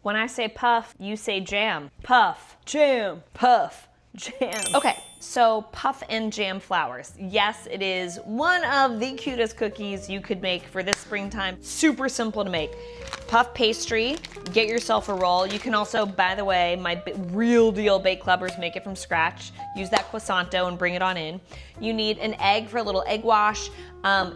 When I say puff, you say jam. Puff, jam, puff, jam. Okay, so puff and jam flowers. Yes, it is one of the cutest cookies you could make for this springtime. Super simple to make. Puff pastry, get yourself a roll. You can also, by the way, my real deal bake clubbers make it from scratch. Use that croissanto and bring it on in. You need an egg for a little egg wash,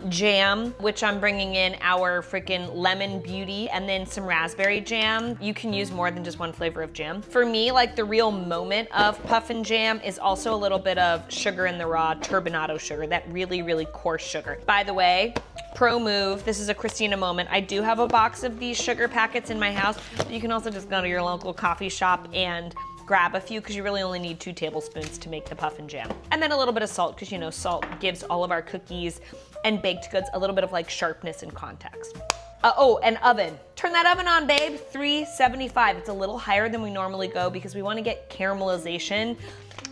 jam, which I'm bringing in our freaking lemon beauty, and then some raspberry jam. You can use more than just one flavor of jam. For me, like the real moment of puff and jam is also a little bit of sugar in the raw, turbinado sugar, that really, really coarse sugar. By the way, pro move, this is a Christina moment. I do have a box of these sugar packets in my house, but you can also just go to your local coffee shop and grab a few because you really only need 2 tablespoons to make the puff and jam. And then a little bit of salt because you know salt gives all of our cookies and baked goods a little bit of like sharpness and context. Oh, and oven. Turn that oven on, babe. 375. It's a little higher than we normally go because we want to get caramelization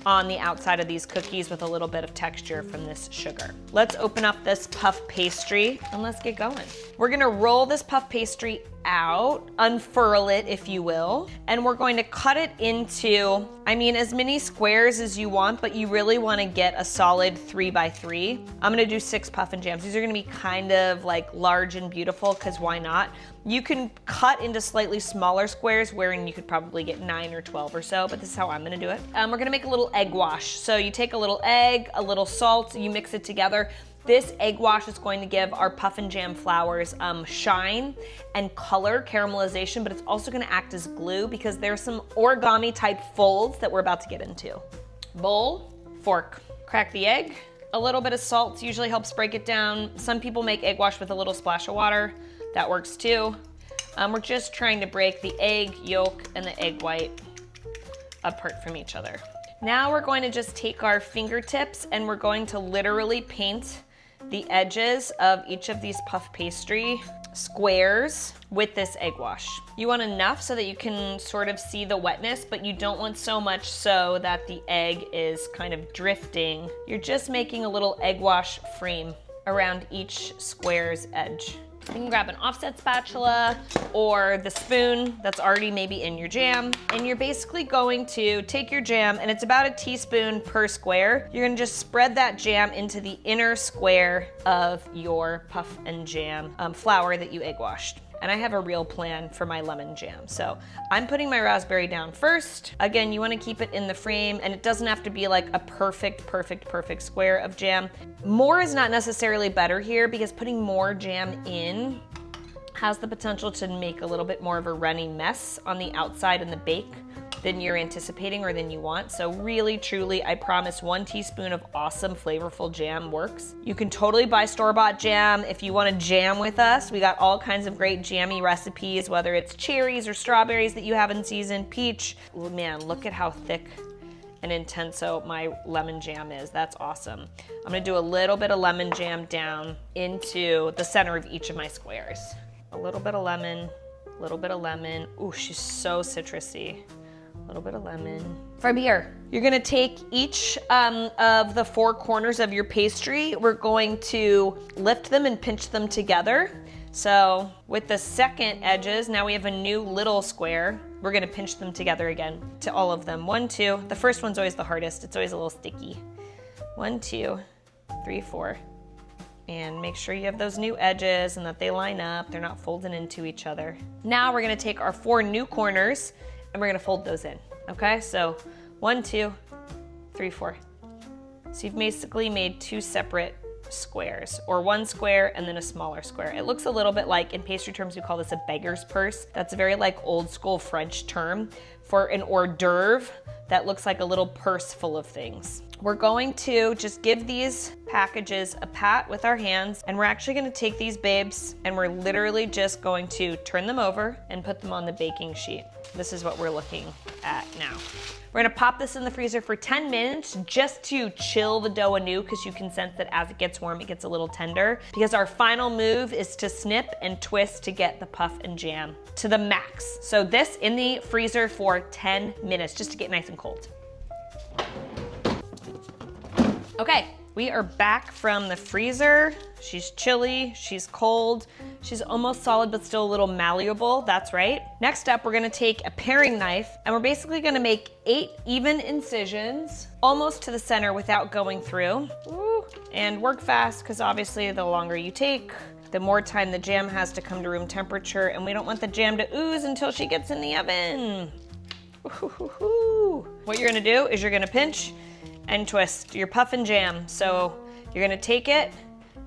on the outside of these cookies with a little bit of texture from this sugar. Let's open up this puff pastry and let's get going. We're gonna roll this puff pastry out, unfurl it if you will, and we're going to cut it into, I mean, as many squares as you want, but you really want to get a solid 3 by 3. I'm gonna do 6 puff and jams. These are gonna be kind of like large and beautiful because why not? You can cut into slightly smaller squares wherein you could probably get 9 or 12 or so, but this is how I'm gonna do it. We're gonna make a little egg wash. So you take a little egg, a little salt, you mix it together. This egg wash is going to give our puff and jam flowers shine and color, caramelization, but it's also gonna act as glue because there's some origami type folds that we're about to get into. Bowl, fork, crack the egg. A little bit of salt usually helps break it down. Some people make egg wash with a little splash of water. That works too. We're just trying to break the egg yolk and the egg white apart from each other. Now we're going to just take our fingertips and we're going to literally paint the edges of each of these puff pastry squares with this egg wash. You want enough so that you can sort of see the wetness, but you don't want so much so that the egg is kind of drifting. You're just making a little egg wash frame around each square's edge. You can grab an offset spatula or the spoon that's already maybe in your jam, and you're basically going to take your jam, and it's about a teaspoon per square. You're gonna just spread that jam into the inner square of your puff and jam flour that you egg washed. And I have a real plan for my lemon jam. So I'm putting my raspberry down first. Again, you wanna keep it in the frame, and it doesn't have to be like a perfect square of jam. More is not necessarily better here because putting more jam in has the potential to make a little bit more of a runny mess on the outside in the bake than you're anticipating or than you want. So really, truly, I promise 1 teaspoon of awesome, flavorful jam works. You can totally buy store-bought jam if you wanna jam with us. We got all kinds of great jammy recipes, whether it's cherries or strawberries that you have in season, peach. Oh, man, look at how thick and intenso my lemon jam is. That's awesome. I'm gonna do a little bit of lemon jam down into the center of each of my squares. A little bit of lemon, a little bit of lemon. Ooh, she's so citrusy. A little bit of lemon. From here, you're gonna take each of the 4 corners of your pastry. We're going to lift them and pinch them together. So with the second edges, now we have a new little square. We're gonna pinch them together again to all of them. 1, 2, the first one's always the hardest. It's always a little sticky. 1, 2, 3, 4. And make sure you have those new edges and that they line up. They're not folding into each other. Now we're gonna take our 4 new corners and we're gonna fold those in, okay? So 1, 2, 3, 4. So you've basically made 2 separate squares, or 1 square and then a smaller square. It looks a little bit like, in pastry terms, we call this a beggar's purse. That's a very like old school French term for an hors d'oeuvre that looks like a little purse full of things. We're going to just give these packages a pat with our hands, and we're actually gonna take these babes and we're literally just going to turn them over and put them on the baking sheet. This is what we're looking at now. We're gonna pop this in the freezer for 10 minutes just to chill the dough anew, because you can sense that as it gets warm, it gets a little tender, because our final move is to snip and twist to get the puff and jam to the max. So this in the freezer for 10 minutes just to get nice and cold. Okay, We are back from the freezer. She's chilly, she's cold, she's almost solid but still a little malleable, that's right. Next up, we're gonna take a paring knife and we're basically gonna make 8 even incisions, almost to the center without going through. Ooh. And work fast, because obviously the longer you take, the more time the jam has to come to room temperature, and we don't want the jam to ooze until she gets in the oven. Ooh. What you're gonna do is you're gonna pinch and twist your puffin jam. So you're gonna take it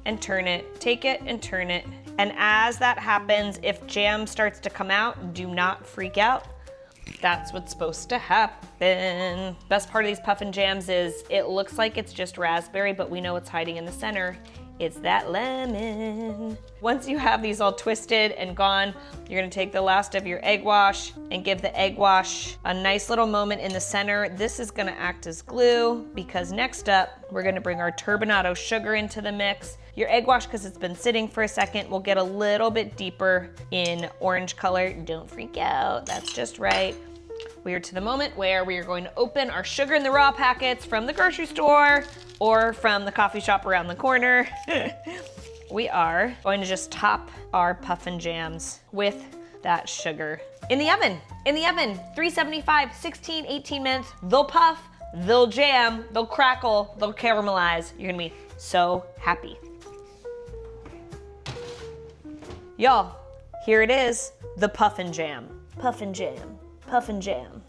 and turn it, take it and turn it. And as that happens, if jam starts to come out, do not freak out. That's what's supposed to happen. Best part of these puffin jams is it looks like it's just raspberry, but we know what's hiding in the center. It's that lemon. Once you have these all twisted and gone, you're gonna take the last of your egg wash and give the egg wash a nice little moment in the center. This is gonna act as glue, because next up, we're gonna bring our turbinado sugar into the mix. Your egg wash, because it's been sitting for a second, will get a little bit deeper in orange color. Don't freak out, that's just right. We are to the moment where we are going to open our sugar in the raw packets from the grocery store or from the coffee shop around the corner. We are going to just top our puffin jams with that sugar. In the oven, 375, 16, 18 minutes. They'll puff, they'll jam, they'll crackle, they'll caramelize. You're gonna be so happy. Y'all, here it is, the puffin jam. Puffin jam. Puffin jam.